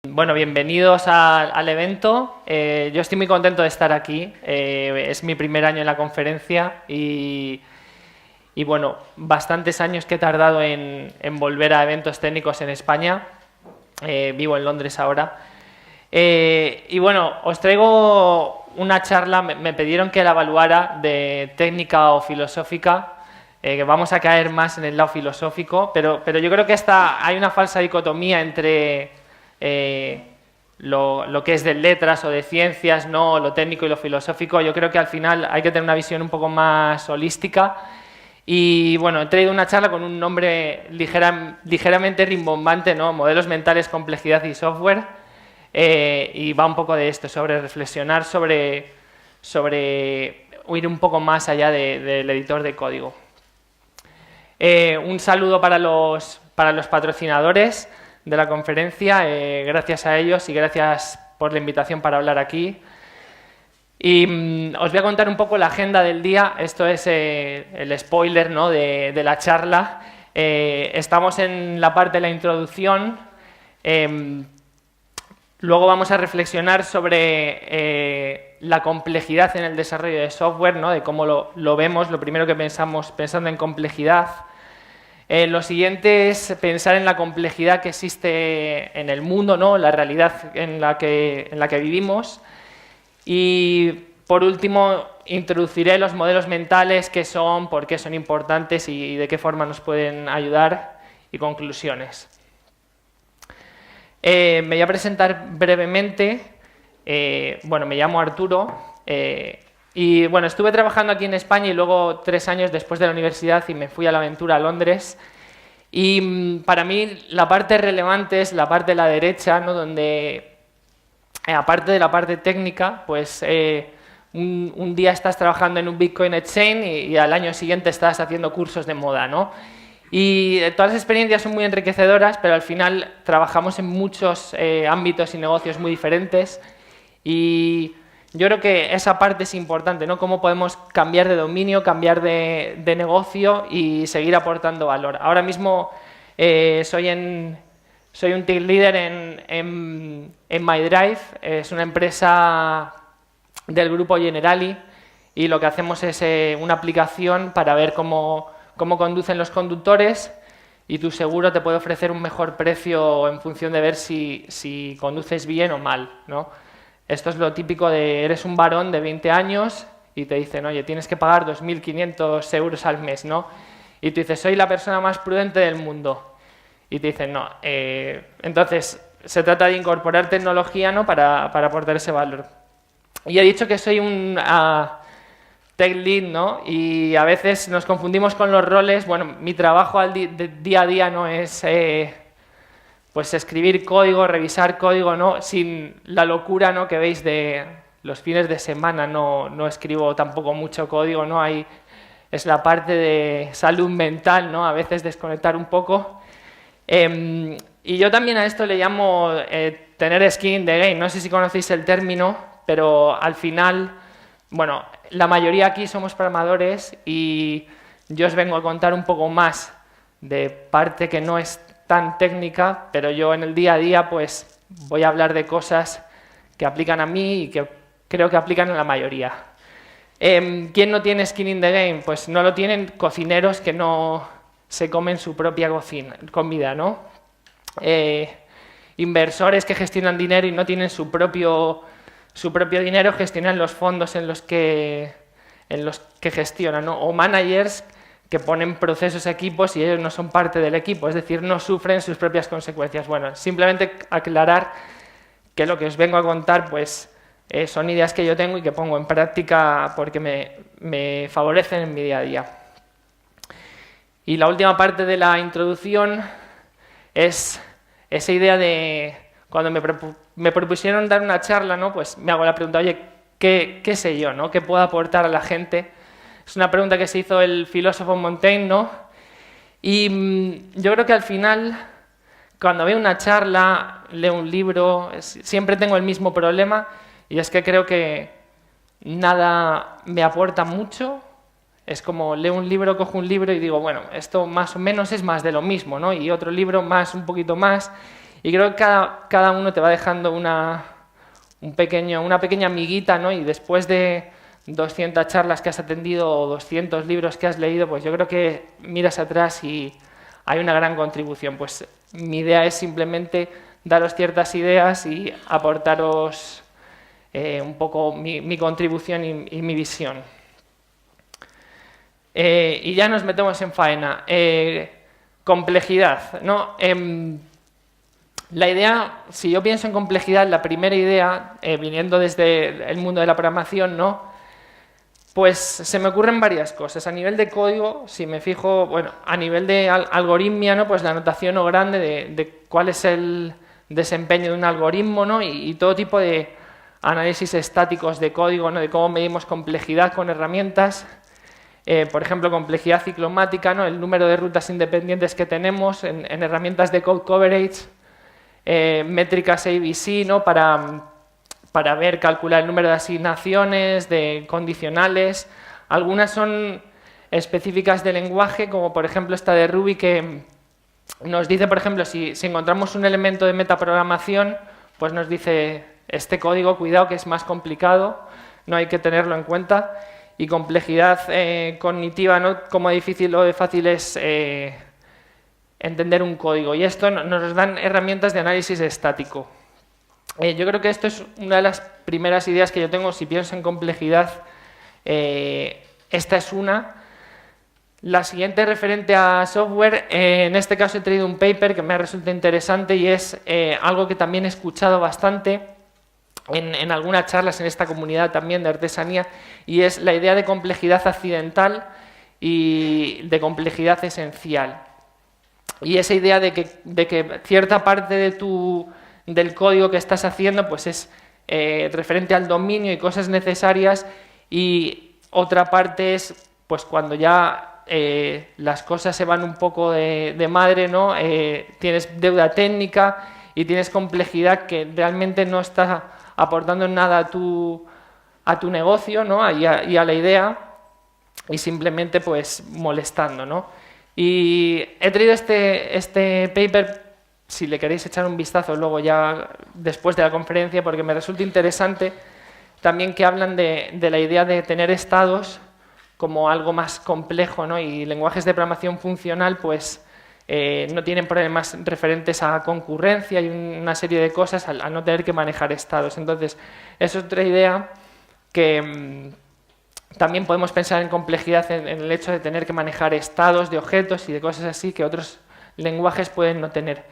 Bueno, bienvenidos al evento. Yo estoy muy contento de estar aquí. Es mi primer año en la conferencia y bueno, bastantes años que he tardado en volver a eventos técnicos en España. Vivo en Londres ahora. Y bueno, os traigo una charla, me pidieron que la evaluara de técnica o filosófica, que vamos a caer más en el lado filosófico, pero yo creo que hay una falsa dicotomía entre lo que es de letras o de ciencias, ¿no? Lo técnico y lo filosófico. Yo creo que al final hay que tener una visión un poco más holística. Y bueno, he traído una charla con un nombre ligeramente rimbombante, ¿no? Modelos mentales, complejidad y software. Y va un poco de esto, sobre reflexionar sobre ir un poco más allá del editor de código. Un saludo para los patrocinadores de la conferencia, gracias a ellos y gracias por la invitación para hablar aquí. Y os voy a contar un poco la agenda del día. Esto es el spoiler, ¿no? de la charla. Estamos en la parte de la introducción. Luego vamos a reflexionar sobre la complejidad en el desarrollo de software, ¿no? De cómo lo vemos, lo primero que pensamos pensando en complejidad. Lo siguiente es pensar en la complejidad que existe en el mundo, ¿no? La realidad en la que vivimos. Y por último, introduciré los modelos mentales, qué son, por qué son importantes y de qué forma nos pueden ayudar, y conclusiones. Me voy a presentar brevemente. Bueno, me llamo Arturo. Y bueno, estuve trabajando aquí en España y luego 3 años después de la universidad y me fui a la aventura a Londres. Y para mí la parte relevante es la parte de la derecha, ¿no? Donde, aparte de la parte técnica, pues un día estás trabajando en un Bitcoin Exchange y al año siguiente estás haciendo cursos de moda, ¿no? Y todas las experiencias son muy enriquecedoras, pero al final trabajamos en muchos ámbitos y negocios muy diferentes. Y yo creo que esa parte es importante, ¿no? Cómo podemos cambiar de dominio, cambiar de negocio y seguir aportando valor. Ahora mismo soy un team leader en MyDrive. Es una empresa del grupo Generali y lo que hacemos es una aplicación para ver cómo conducen los conductores, y tu seguro te puede ofrecer un mejor precio en función de ver si conduces bien o mal, ¿no? Esto es lo típico de eres un varón de 20 años y te dicen, oye, tienes que pagar 2.500 euros al mes, ¿no? Y tú dices, soy la persona más prudente del mundo. Y te dicen, no. Entonces, se trata de incorporar tecnología, ¿no? para aportar ese valor. Y he dicho que soy un tech lead, ¿no? Y a veces nos confundimos con los roles. Bueno, mi trabajo día a día no es pues escribir código, revisar código, ¿no? Sin la locura, ¿no? que veis de los fines de semana. No escribo tampoco mucho código, ¿no? Ahí es la parte de salud mental, ¿no? A veces desconectar un poco. Y yo también a esto le llamo tener skin in the game. No sé si conocéis el término, pero al final, bueno, la mayoría aquí somos programadores y yo os vengo a contar un poco más de parte que no es tan técnica, pero yo en el día a día pues voy a hablar de cosas que aplican a mí y que creo que aplican a la mayoría. ¿Quién no tiene skin in the game? Pues no lo tienen cocineros que no se comen su propia comida, ¿no? Inversores que gestionan dinero y no tienen su propio dinero, gestionan los fondos en los que gestionan, ¿no? O managers que ponen procesos a equipos y ellos no son parte del equipo, es decir, no sufren sus propias consecuencias. Bueno, simplemente aclarar que lo que os vengo a contar pues son ideas que yo tengo y que pongo en práctica porque me favorecen en mi día a día. Y la última parte de la introducción es esa idea de cuando me propusieron dar una charla, ¿no? Pues me hago la pregunta, oye, ¿qué sé yo, ¿no? ¿Qué puedo aportar a la gente? Es una pregunta que se hizo el filósofo Montaigne, ¿no? Y yo creo que al final, cuando veo una charla, leo un libro, siempre tengo el mismo problema, y es que creo que nada me aporta mucho. Es como leo un libro, cojo un libro y digo, bueno, esto más o menos es más de lo mismo, ¿no? Y otro libro más, un poquito más. Y creo que cada uno te va dejando una pequeña miguita, ¿no? Y después de 200 charlas que has atendido o 200 libros que has leído, pues yo creo que miras atrás y hay una gran contribución. Pues mi idea es simplemente daros ciertas ideas y aportaros un poco mi contribución y mi visión. Y ya nos metemos en faena. Complejidad, ¿no? La idea, si yo pienso en complejidad, la primera idea, viniendo desde el mundo de la programación, ¿no? Pues se me ocurren varias cosas. A nivel de código, si me fijo, bueno, a nivel de algoritmia, ¿no? Pues la notación o grande de cuál es el desempeño de un algoritmo, ¿no? Y todo tipo de análisis estáticos de código, ¿no? De cómo medimos complejidad con herramientas. Por ejemplo, complejidad ciclomática, ¿no? El número de rutas independientes que tenemos en herramientas de code coverage. Métricas ABC, ¿no? Para ver, calcular el número de asignaciones, de condicionales. Algunas son específicas de lenguaje, como por ejemplo esta de Ruby, que nos dice, por ejemplo, si encontramos un elemento de metaprogramación, pues nos dice, este código, cuidado, que es más complicado, no hay que tenerlo en cuenta. Y complejidad cognitiva, ¿no? Cómo difícil o de fácil es entender un código. Y esto nos dan herramientas de análisis estático. Yo creo que esto es una de las primeras ideas que yo tengo si pienso en complejidad. Esta es una. La siguiente, referente a software, en este caso he traído un paper que me resulta interesante y es algo que también he escuchado bastante en algunas charlas en esta comunidad también de artesanía, y es la idea de complejidad accidental y de complejidad esencial. Y esa idea de que cierta parte del código que estás haciendo pues es referente al dominio y cosas necesarias, y otra parte es pues cuando ya las cosas se van un poco de madre, ¿no? Tienes deuda técnica y tienes complejidad que realmente no está aportando nada a tu negocio, ¿no? y a la idea, y simplemente pues molestando, ¿no? Y he traído este paper, si le queréis echar un vistazo luego ya después de la conferencia, porque me resulta interesante también que hablan de la idea de tener estados como algo más complejo, ¿no? Y lenguajes de programación funcional pues no tienen problemas referentes a concurrencia y una serie de cosas al no tener que manejar estados. Entonces, es otra idea que también podemos pensar en complejidad en el hecho de tener que manejar estados de objetos y de cosas así que otros lenguajes pueden no tener.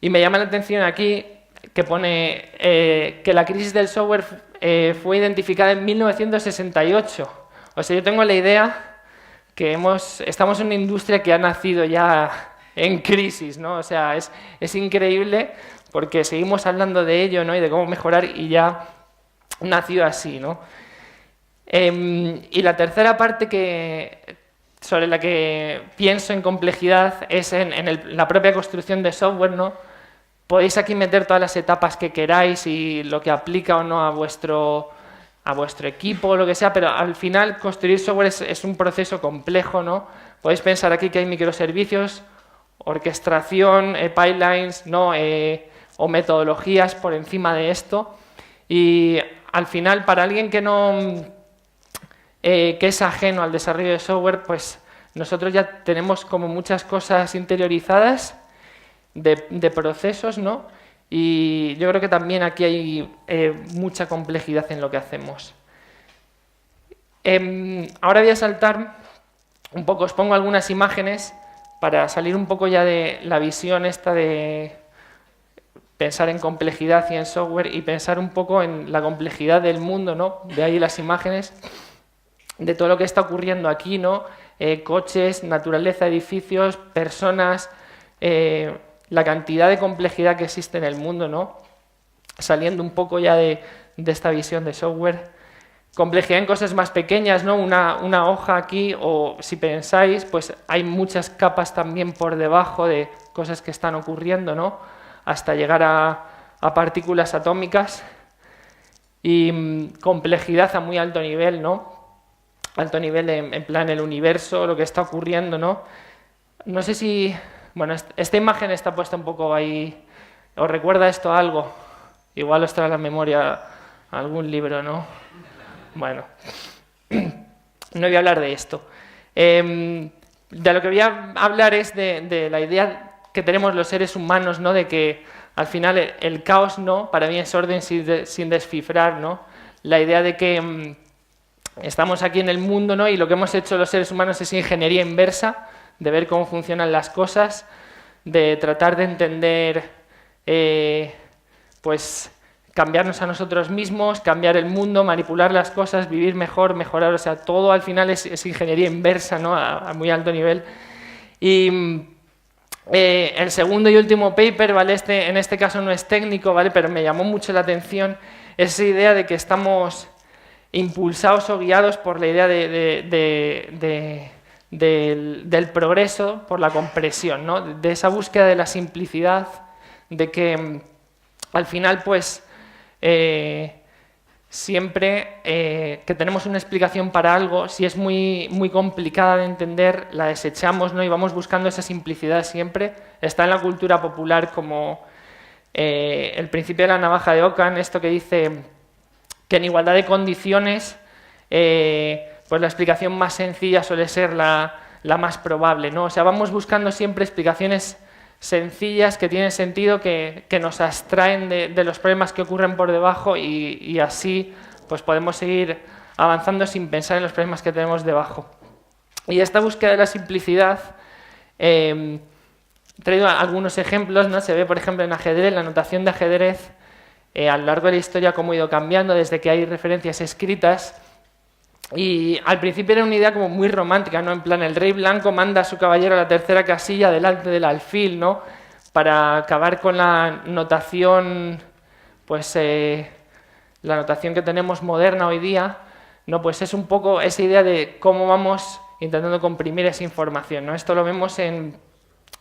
Y me llama la atención aquí que pone que la crisis del software fue identificada en 1968. O sea, yo tengo la idea que estamos en una industria que ha nacido ya en crisis, ¿no? O sea, es increíble porque seguimos hablando de ello, ¿no? Y de cómo mejorar, y ya nació así, ¿no? Y la tercera parte sobre la que pienso en complejidad es en la propia construcción de software, ¿no? Podéis aquí meter todas las etapas que queráis y lo que aplica o no a vuestro equipo o lo que sea, pero al final construir software es un proceso complejo, ¿no? Podéis pensar aquí que hay microservicios, orquestación, pipelines, ¿no? O metodologías por encima de esto, y al final para alguien que es ajeno al desarrollo de software, pues nosotros ya tenemos como muchas cosas interiorizadas de procesos, ¿no? Y yo creo que también aquí hay mucha complejidad en lo que hacemos. Ahora voy a saltar un poco, os pongo algunas imágenes para salir un poco ya de la visión esta de pensar en complejidad y en software, y pensar un poco en la complejidad del mundo, ¿no? De ahí las imágenes de todo lo que está ocurriendo aquí, ¿no? Coches, naturaleza, edificios, personas, la cantidad de complejidad que existe en el mundo, ¿no? Saliendo un poco ya de esta visión de software. Complejidad en cosas más pequeñas, ¿no? Una hoja aquí, o si pensáis, pues hay muchas capas también por debajo de cosas que están ocurriendo, ¿no? Hasta llegar a partículas atómicas. Y complejidad a muy alto nivel, ¿no? Alto nivel en plan el universo, lo que está ocurriendo, ¿no? No sé si... Bueno, esta imagen está puesta un poco ahí ¿Os recuerda esto a algo? Igual os trae a la memoria algún libro, ¿no? Bueno, no voy a hablar de esto. De lo que voy a hablar es de la idea que tenemos los seres humanos, ¿no? De que al final el caos, ¿no? Para mí es orden sin descifrar, ¿no? La idea de que estamos aquí en el mundo, ¿no? Y lo que hemos hecho los seres humanos es ingeniería inversa, de ver cómo funcionan las cosas, de tratar de entender, pues, cambiarnos a nosotros mismos, cambiar el mundo, manipular las cosas, vivir mejor, mejorar, o sea, todo al final es ingeniería inversa, ¿no? A muy alto nivel. Y el segundo y último paper, ¿vale? En este caso no es técnico, ¿vale? Pero me llamó mucho la atención esa idea de que estamos impulsados o guiados por la idea del progreso, por la compresión, ¿no? De esa búsqueda de la simplicidad, de que al final, pues, siempre que tenemos una explicación para algo, si es muy complicada de entender, la desechamos, ¿no? Y vamos buscando esa simplicidad siempre. Está en la cultura popular como el principio de la navaja de Ockham, esto que dice que en igualdad de condiciones, pues la explicación más sencilla suele ser la más probable, ¿no? O sea, vamos buscando siempre explicaciones sencillas que tienen sentido, que nos abstraen de los problemas que ocurren por debajo y así pues podemos seguir avanzando sin pensar en los problemas que tenemos debajo. Y esta búsqueda de la simplicidad, he traído algunos ejemplos, ¿no? Se ve, por ejemplo, en ajedrez, la notación de ajedrez, a lo largo de la historia cómo ha ido cambiando desde que hay referencias escritas. Y al principio era una idea como muy romántica, ¿no? En plan, el rey blanco manda a su caballero a la tercera casilla delante del alfil, ¿no? Para acabar con la notación, pues la notación que tenemos moderna hoy día, ¿no? Pues es un poco esa idea de cómo vamos intentando comprimir esa información, ¿no? Esto lo vemos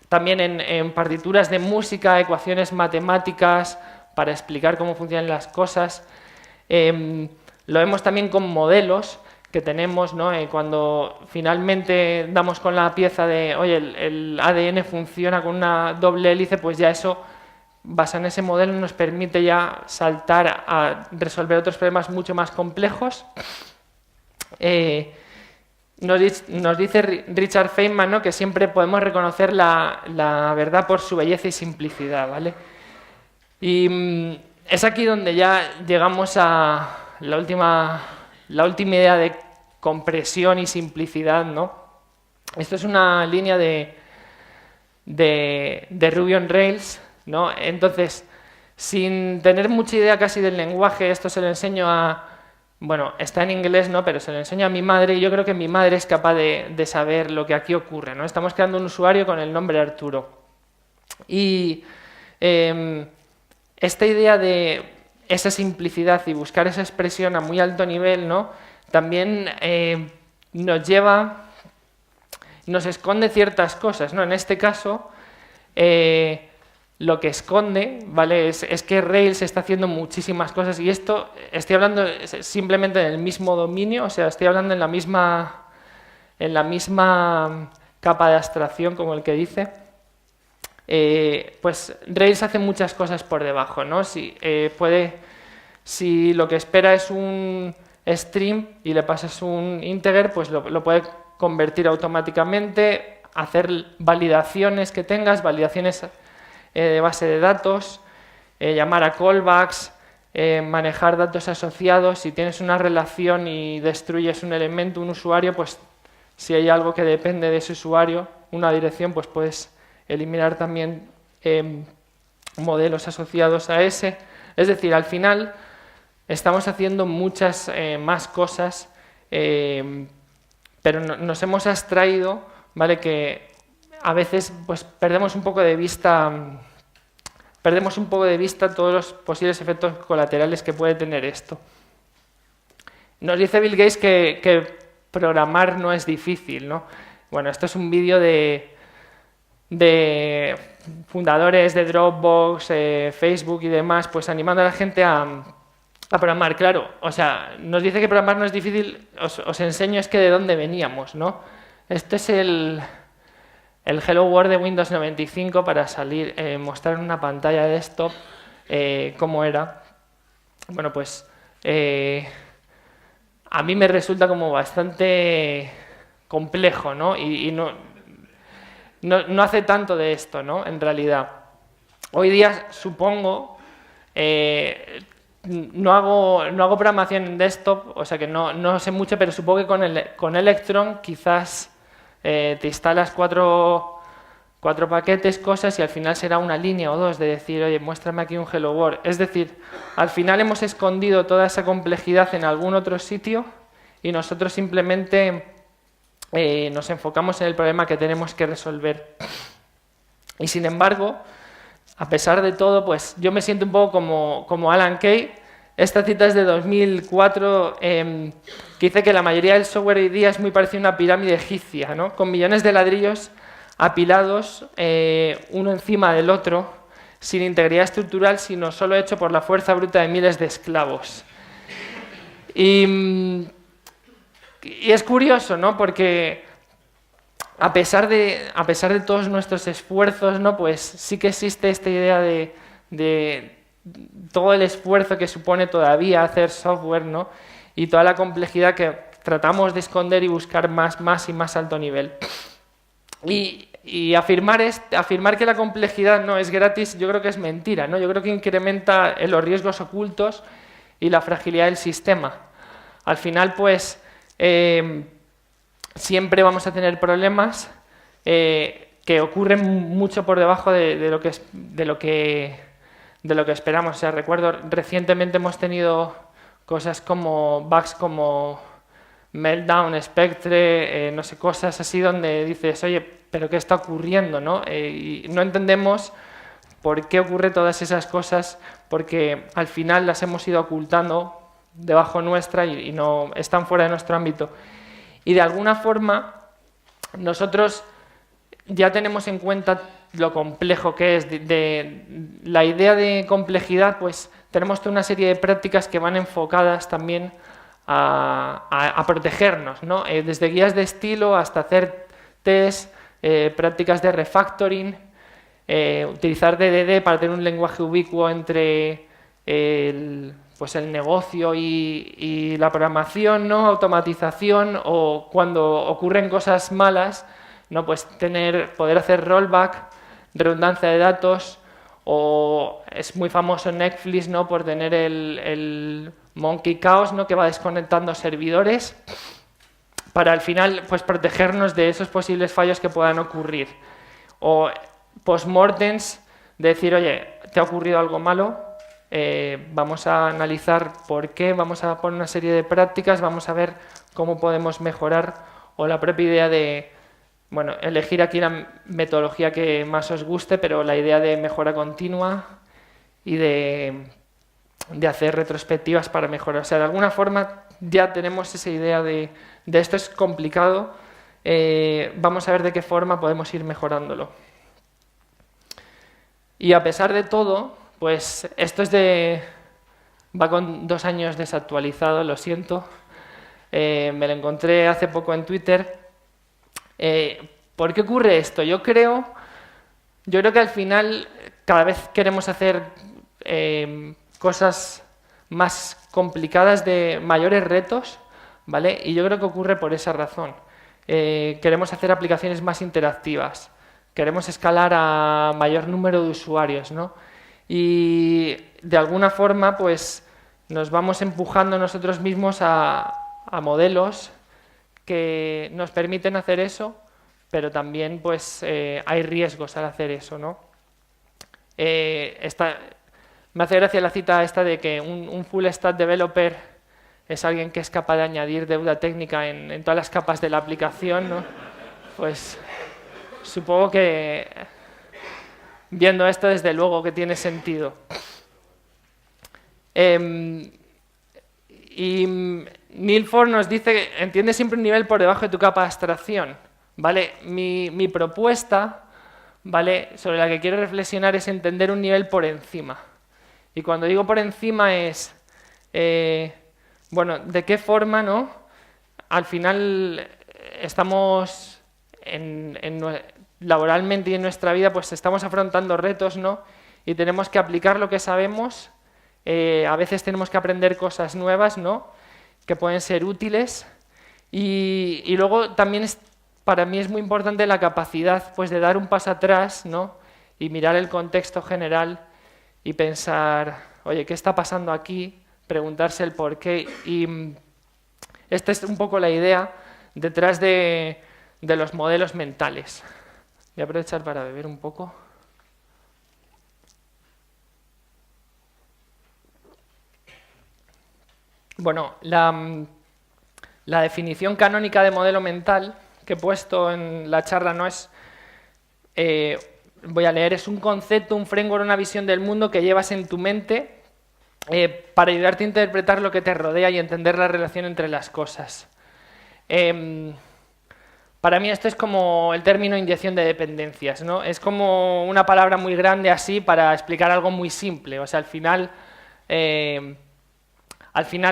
también en partituras de música, ecuaciones matemáticas, para explicar cómo funcionan las cosas. Lo vemos también con modelos que tenemos, ¿no? Cuando finalmente damos con la pieza de, oye, el ADN funciona con una doble hélice, pues ya eso, basado en ese modelo, nos permite ya saltar a resolver otros problemas mucho más complejos. Nos dice Richard Feynman, ¿no? Que siempre podemos reconocer la verdad por su belleza y simplicidad, ¿vale? Y es aquí donde ya llegamos a la última idea de compresión y simplicidad, ¿no? Esto es una línea de Ruby on Rails, ¿no? Entonces, sin tener mucha idea casi del lenguaje, esto se lo enseño bueno, está en inglés, ¿no? Pero se lo enseño a mi madre y yo creo que mi madre es capaz de saber lo que aquí ocurre, ¿no? Estamos creando un usuario con el nombre Arturo. Y esta idea de esa simplicidad y buscar esa expresión a muy alto nivel, ¿no? También nos esconde ciertas cosas, ¿no? En este caso, lo que esconde, ¿vale? Es que Rails está haciendo muchísimas cosas y esto, estoy hablando simplemente del mismo dominio, o sea, estoy hablando en la misma capa de abstracción, como el que dice. Pues Rails hace muchas cosas por debajo, ¿no? Si lo que espera es un string y le pasas un integer, pues lo puede convertir automáticamente, hacer validaciones que tengas, validaciones de base de datos, llamar a callbacks, manejar datos asociados. Si tienes una relación y destruyes un elemento, un usuario, pues si hay algo que depende de ese usuario, una dirección, pues puedes eliminar también modelos asociados a ese. Es decir, al final estamos haciendo muchas más cosas, pero nos hemos abstraído, ¿vale? Que a veces pues perdemos un poco de vista todos los posibles efectos colaterales que puede tener esto. Nos dice Bill Gates que programar no es difícil, ¿no? Bueno, esto es un vídeo de fundadores de Dropbox, Facebook y demás, pues animando a la gente a programar. Claro, o sea, nos dice que programar no es difícil, os enseño es que de dónde veníamos, ¿no? Este es el el Hello World de Windows 95 para salir, mostrar en una pantalla de desktop cómo era. Bueno, pues a mí me resulta como bastante complejo, ¿no? Y no hace tanto de esto, ¿no? En realidad. Hoy día, supongo, no hago programación en desktop, o sea que no sé mucho, pero supongo que con Electron quizás te instalas cuatro paquetes, cosas, y al final será una línea o dos de decir, oye, muéstrame aquí un Hello World. Es decir, al final hemos escondido toda esa complejidad en algún otro sitio y nosotros simplemente nos enfocamos en el problema que tenemos que resolver. Y sin embargo, a pesar de todo, pues yo me siento un poco como Alan Kay. Esta cita es de 2004, que dice que la mayoría del software hoy día es muy parecido a una pirámide egipcia, ¿no? Con millones de ladrillos apilados uno encima del otro, sin integridad estructural, sino solo hecho por la fuerza bruta de miles de esclavos. Y es curioso, ¿no? Porque a pesar de todos nuestros esfuerzos, ¿no? Pues sí que existe esta idea de todo el esfuerzo que supone todavía hacer software, ¿no? Y toda la complejidad que tratamos de esconder y buscar más y más alto nivel. Y afirmar que la complejidad no es gratis, yo creo que es mentira, ¿no? Yo creo que incrementa los riesgos ocultos y la fragilidad del sistema. Al final, pues, siempre vamos a tener problemas que ocurren mucho por debajo de lo que esperamos. O sea, recuerdo, recientemente hemos tenido cosas como bugs como Meltdown, Spectre, no sé, cosas así donde dices, oye, ¿pero qué está ocurriendo, no? Y no entendemos por qué ocurre todas esas cosas, porque al final las hemos ido ocultando debajo nuestra y no están fuera de nuestro ámbito. Y de alguna forma nosotros ya tenemos en cuenta lo complejo que es. De la idea de complejidad, pues tenemos toda una serie de prácticas que van enfocadas también a protegernos, ¿no? Desde guías de estilo hasta hacer test, prácticas de refactoring, utilizar DDD para tener un lenguaje ubicuo entre el negocio y la programación, ¿no? Automatización, o cuando ocurren cosas malas, ¿no? Pues poder hacer rollback, redundancia de datos, o es muy famoso Netflix, ¿no? Por tener el Monkey Chaos, ¿no? Que va desconectando servidores para al final, pues, protegernos de esos posibles fallos que puedan ocurrir. O postmortems, de decir, oye, ¿te ha ocurrido algo malo? Vamos a analizar por qué, vamos a poner una serie de prácticas, vamos a ver cómo podemos mejorar, o la propia idea de, bueno, elegir aquí la metodología que más os guste, pero la idea de mejora continua y de hacer retrospectivas para mejorar. O sea, de alguna forma ya tenemos esa idea de esto es complicado, vamos a ver de qué forma podemos ir mejorándolo. Y a pesar de todo, pues esto va con 2 años desactualizado, lo siento. Me lo encontré hace poco en Twitter. ¿Por qué ocurre esto? Yo creo que al final cada vez queremos hacer cosas más complicadas, de mayores retos, ¿vale? Y yo creo que ocurre por esa razón. Queremos hacer aplicaciones más interactivas, queremos escalar a mayor número de usuarios, ¿no? Y de alguna forma, pues, nos vamos empujando nosotros mismos a modelos que nos permiten hacer eso, pero también, pues, hay riesgos al hacer eso, ¿no? Me hace gracia la cita esta de que un full stack developer es alguien que es capaz de añadir deuda técnica en todas las capas de la aplicación, ¿no? Pues supongo que viendo esto, desde luego que tiene sentido. Y Milford nos dice que entiende siempre un nivel por debajo de tu capa de abstracción, ¿vale? Mi propuesta, ¿vale?, sobre la que quiero reflexionar es entender un nivel por encima. Y cuando digo por encima es, bueno, ¿de qué forma, no? Al final estamos laboralmente y en nuestra vida pues estamos afrontando retos, ¿no? Y tenemos que aplicar lo que sabemos. A veces tenemos que aprender cosas nuevas, ¿no? Que pueden ser útiles. Y luego también para mí es muy importante la capacidad pues, de dar un paso atrás, ¿no? Y mirar el contexto general y pensar, oye, ¿qué está pasando aquí? Preguntarse el por qué. Y esta es un poco la idea detrás de los modelos mentales. Voy a aprovechar para beber un poco. Bueno, la definición canónica de modelo mental que he puesto en la charla no es, voy a leer, es un concepto, un framework, una visión del mundo que llevas en tu mente para ayudarte a interpretar lo que te rodea y entender la relación entre las cosas. Para mí esto es como el término inyección de dependencias, ¿no? Es como una palabra muy grande así para explicar algo muy simple. O sea, al final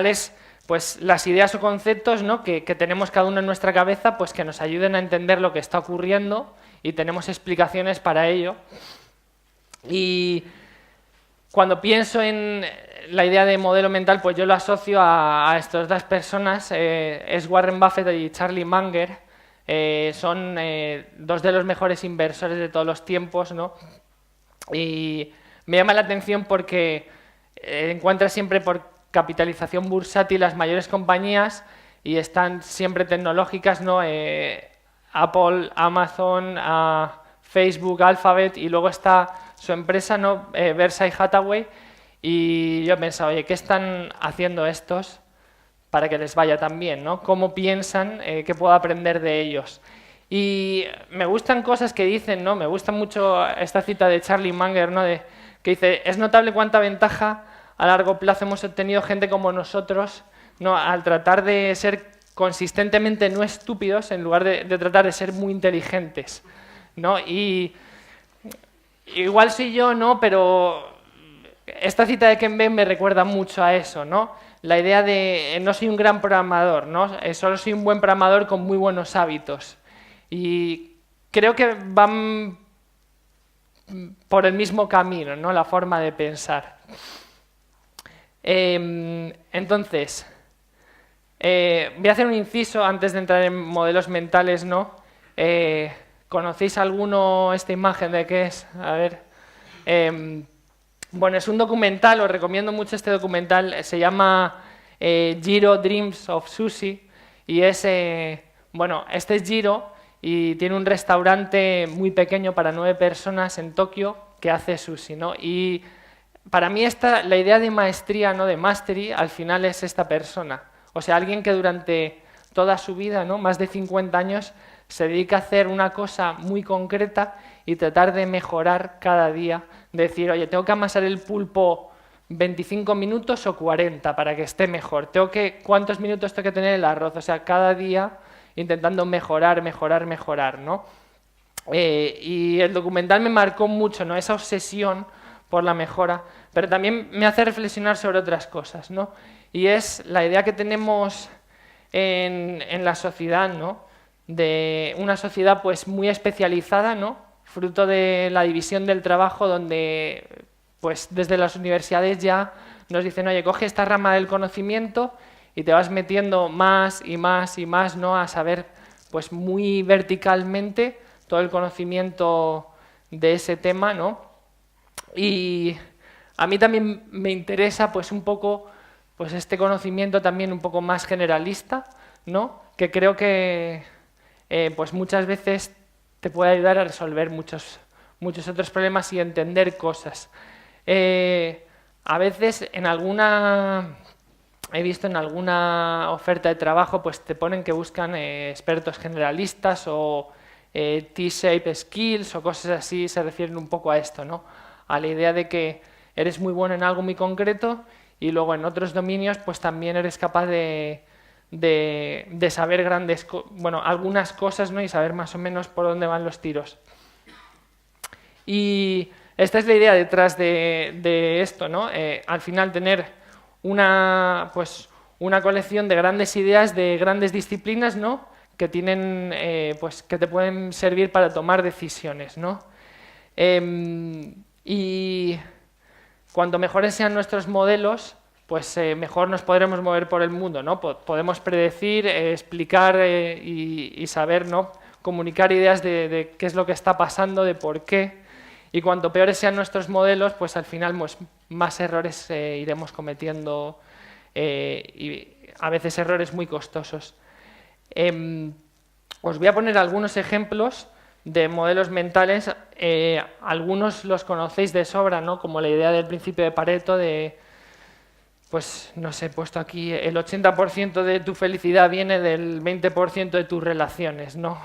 es pues, las ideas o conceptos, ¿no? que tenemos cada uno en nuestra cabeza pues, que nos ayuden a entender lo que está ocurriendo y tenemos explicaciones para ello. Y cuando pienso en la idea de modelo mental, pues yo lo asocio a estas dos personas, es Warren Buffett y Charlie Munger. Son dos de los mejores inversores de todos los tiempos, ¿no? Y me llama la atención porque encuentra siempre por capitalización bursátil las mayores compañías y están siempre tecnológicas, ¿no? Apple, Amazon, Facebook, Alphabet, y luego está su empresa, ¿no? Berkshire Hathaway, y yo he pensado, oye, ¿qué están haciendo estos para que les vaya tan bien, ¿no? ¿Cómo piensan? ¿Qué puedo aprender de ellos? Y me gustan cosas que dicen, ¿no? Me gusta mucho esta cita de Charlie Munger, ¿no? Que dice, es notable cuánta ventaja a largo plazo hemos obtenido gente como nosotros, ¿no? Al tratar de ser consistentemente no estúpidos en lugar de tratar de ser muy inteligentes, ¿no? Y igual soy yo, ¿no? Pero esta cita de Ken Beck me recuerda mucho a eso, ¿no? La idea de no soy un gran programador, ¿no? Solo soy un buen programador con muy buenos hábitos. Y creo que van por el mismo camino, ¿no? La forma de pensar. Entonces, voy a hacer un inciso antes de entrar en modelos mentales, ¿no? ¿Conocéis alguno esta imagen de qué es? A ver. Bueno, es un documental, os recomiendo mucho este documental, se llama Jiro Dreams of Sushi, y es, bueno, este es Jiro y tiene un restaurante muy pequeño para 9 personas en Tokio que hace sushi, ¿no? Y para mí la idea de maestría, ¿no? De mastery, al final es esta persona. O sea, alguien que durante toda su vida, ¿no? Más de 50 años, se dedica a hacer una cosa muy concreta y tratar de mejorar cada día. Decir, oye, tengo que amasar el pulpo 25 minutos o 40 para que esté mejor. ¿Cuántos minutos tengo que tener el arroz? O sea, cada día intentando mejorar, ¿no? Y el documental me marcó mucho, ¿no? Esa obsesión por la mejora, pero también me hace reflexionar sobre otras cosas, ¿no? Y es la idea que tenemos en la sociedad, ¿no? De una sociedad pues muy especializada, ¿no? Fruto de la división del trabajo, donde pues desde las universidades ya nos dicen, oye, coge esta rama del conocimiento y te vas metiendo más y más y más, ¿no? A saber pues muy verticalmente todo el conocimiento de ese tema, ¿no? Y a mí también me interesa pues un poco pues este conocimiento también un poco más generalista, ¿no? Que creo que pues muchas veces te puede ayudar a resolver muchos otros problemas y entender cosas. A veces he visto en alguna oferta de trabajo pues te ponen que buscan expertos generalistas o T-shape skills o cosas así, se refieren un poco a esto, ¿no? A la idea de que eres muy bueno en algo muy concreto y luego en otros dominios pues también eres capaz de saber algunas cosas, ¿no? Y saber más o menos por dónde van los tiros. Y esta es la idea detrás de esto, ¿no? Al final tener una colección de grandes ideas de grandes disciplinas, ¿no? que tienen, pues, que te pueden servir para tomar decisiones, ¿no? Y cuanto mejores sean nuestros modelos, pues mejor nos podremos mover por el mundo, ¿no? Podemos predecir, explicar y saber, ¿no? Comunicar ideas de qué es lo que está pasando, de por qué. Y cuanto peores sean nuestros modelos, pues al final pues, más errores iremos cometiendo y a veces errores muy costosos. Os voy a poner algunos ejemplos de modelos mentales. Algunos los conocéis de sobra, ¿no? Como la idea del principio de Pareto de, pues no sé, he puesto aquí, el 80% de tu felicidad viene del 20% de tus relaciones, ¿no?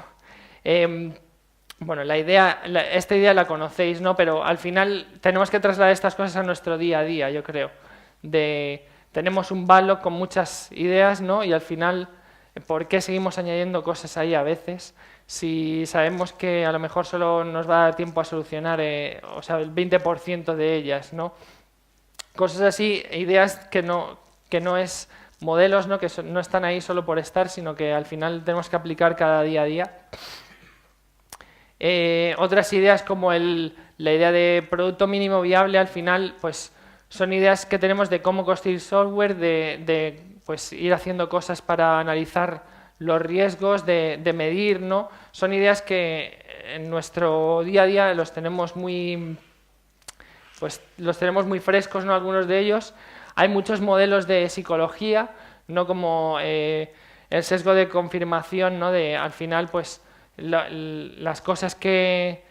Bueno, esta idea la conocéis, ¿no? Pero al final tenemos que trasladar estas cosas a nuestro día a día, yo creo. Tenemos un backlog con muchas ideas, ¿no? Y al final, ¿por qué seguimos añadiendo cosas ahí a veces? Si sabemos que a lo mejor solo nos va a dar tiempo a solucionar, o sea, el 20% de ellas, ¿no? Cosas así, ideas que no es modelos, ¿no? Que no están ahí solo por estar, sino que al final tenemos que aplicar cada día a día. Otras ideas como la idea de producto mínimo viable, al final, pues son ideas que tenemos de cómo construir software, de pues, ir haciendo cosas para analizar los riesgos, de medir, ¿no? Son ideas que en nuestro día a día los tenemos muy frescos, ¿no? Algunos de ellos. Hay muchos modelos de psicología, no como el sesgo de confirmación, ¿no? De al final, pues las cosas que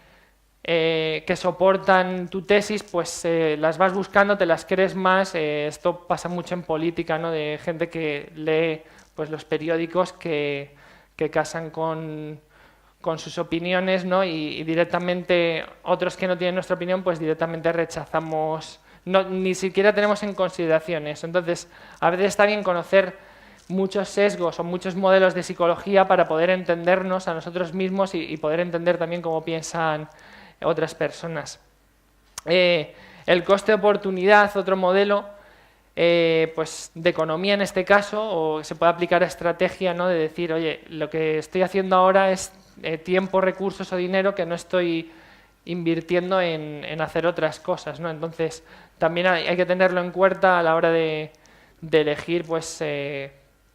soportan tu tesis, pues las vas buscando, te las crees más. Esto pasa mucho en política, ¿no? De gente que lee pues, los periódicos que casan con sus opiniones, ¿no? Y directamente otros que no tienen nuestra opinión, pues directamente rechazamos, ni siquiera tenemos en consideración eso. Entonces, a veces está bien conocer muchos sesgos o muchos modelos de psicología para poder entendernos a nosotros mismos y poder entender también cómo piensan otras personas. El coste de oportunidad, otro modelo, pues de economía en este caso, o se puede aplicar a estrategia, ¿no? De decir, oye, lo que estoy haciendo ahora es tiempo, recursos o dinero que no estoy invirtiendo en hacer otras cosas, ¿no? Entonces, también hay que tenerlo en cuenta a la hora de elegir, pues,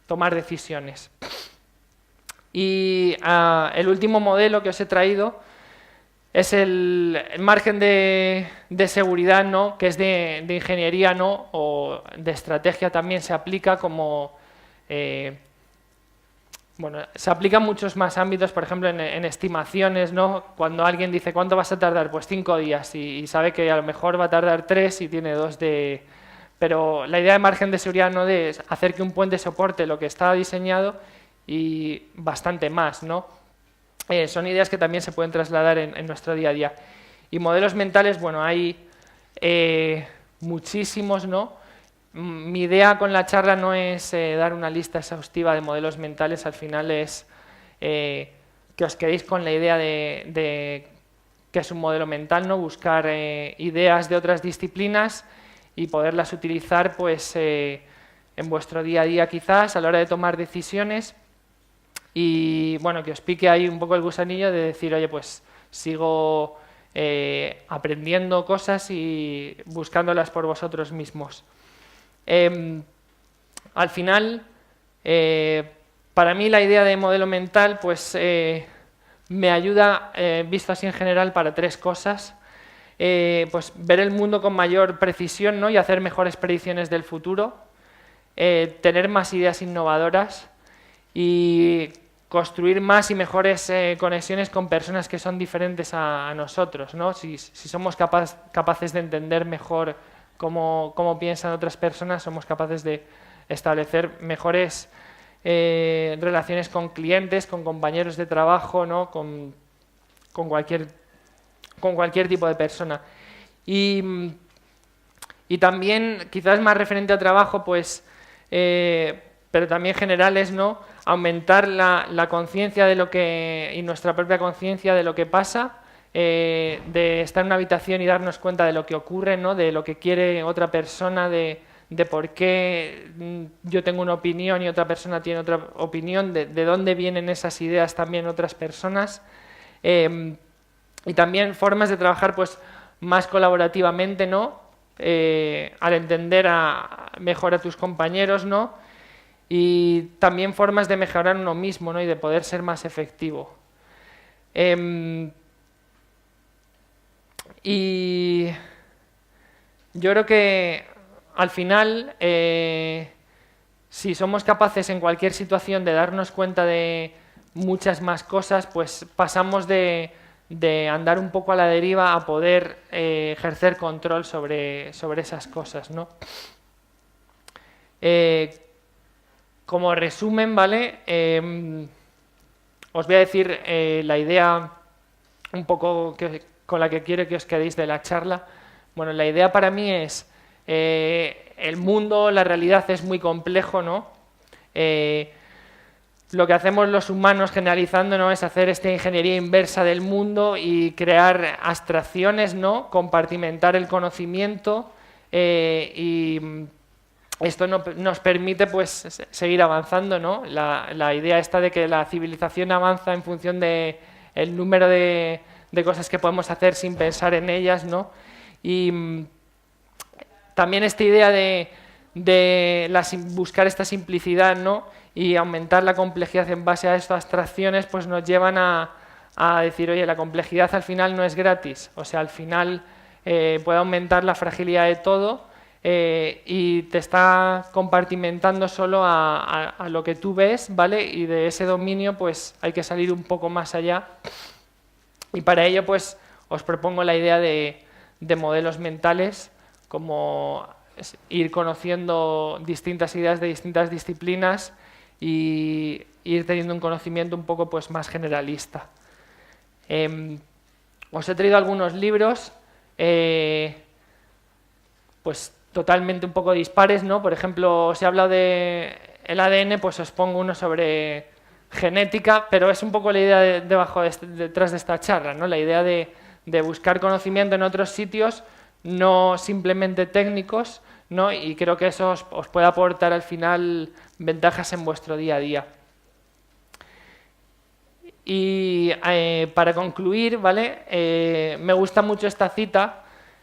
tomar decisiones. Y el último modelo que os he traído es el margen de seguridad, ¿no? Que es de ingeniería, ¿no? O de estrategia también se aplica como... bueno, se aplica en muchos más ámbitos, por ejemplo, en estimaciones, ¿no? Cuando alguien dice, ¿cuánto vas a tardar? Pues 5 días y sabe que a lo mejor va a tardar 3 y tiene 2 de... Pero la idea de margen de seguridad, ¿no? De hacer que un puente soporte lo que está diseñado y bastante más, ¿no? Son ideas que también se pueden trasladar en nuestro día a día. Y modelos mentales, bueno, hay muchísimos, ¿no? Mi idea con la charla no es dar una lista exhaustiva de modelos mentales, al final es que os quedéis con la idea de qué es un modelo mental, ¿no? Buscar ideas de otras disciplinas y poderlas utilizar pues, en vuestro día a día quizás a la hora de tomar decisiones y bueno, que os pique ahí un poco el gusanillo de decir, oye, pues sigo aprendiendo cosas y buscándolas por vosotros mismos. Al final, para mí la idea de modelo mental pues, me ayuda, visto así en general, para 3 cosas. Pues ver el mundo con mayor precisión, ¿no? Y hacer mejores predicciones del futuro, tener más ideas innovadoras y construir más y mejores conexiones con personas que son diferentes a nosotros, ¿no? Si somos capaces de entender mejor cómo piensan otras personas, somos capaces de establecer mejores relaciones con clientes, con compañeros de trabajo, ¿no? con cualquier tipo de persona. Y también, quizás más referente a trabajo, pues, pero también generales, ¿no? Aumentar la conciencia de lo que, y nuestra propia conciencia de lo que pasa, de estar en una habitación y darnos cuenta de lo que ocurre, ¿no? De lo que quiere otra persona, de de por qué yo tengo una opinión y otra persona tiene otra opinión, de dónde vienen esas ideas también otras personas. Y también formas de trabajar pues más colaborativamente, ¿no? Al entender mejor a tus compañeros, ¿no? Y también formas de mejorar uno mismo, ¿no? Y de poder ser más efectivo. Y yo creo que al final, si somos capaces en cualquier situación de darnos cuenta de muchas más cosas, pues pasamos de andar un poco a la deriva a poder ejercer control sobre esas cosas, ¿no? Como resumen, ¿vale? Os voy a decir la idea un poco con la que quiero que os quedéis de la charla. Bueno, la idea para mí es el mundo, la realidad es muy complejo, ¿no? Lo que hacemos los humanos generalizando, ¿no? Es hacer esta ingeniería inversa del mundo y crear abstracciones, ¿no? Compartimentar el conocimiento y esto nos permite pues seguir avanzando, ¿no? La idea esta de que la civilización avanza en función de el número de cosas que podemos hacer sin pensar en ellas, ¿no? Y también esta idea de buscar esta simplicidad, ¿no? Y aumentar la complejidad en base a estas abstracciones, pues nos llevan a decir, oye, la complejidad al final no es gratis, o sea, al final puede aumentar la fragilidad de todo y te está compartimentando solo a lo que tú ves, ¿vale? Y de ese dominio pues hay que salir un poco más allá. Y para ello pues os propongo la idea de modelos mentales, como ir conociendo distintas ideas de distintas disciplinas y ir teniendo un conocimiento un poco pues más generalista. Os he traído algunos libros pues totalmente un poco dispares, ¿no? Por ejemplo, os he hablado de el ADN, pues os pongo uno sobre genética, pero es un poco la idea detrás de esta charla, ¿no? La idea de buscar conocimiento en otros sitios, no simplemente técnicos, ¿no? Y creo que eso os puede aportar al final ventajas en vuestro día a día. Y para concluir, ¿vale? Me gusta mucho esta cita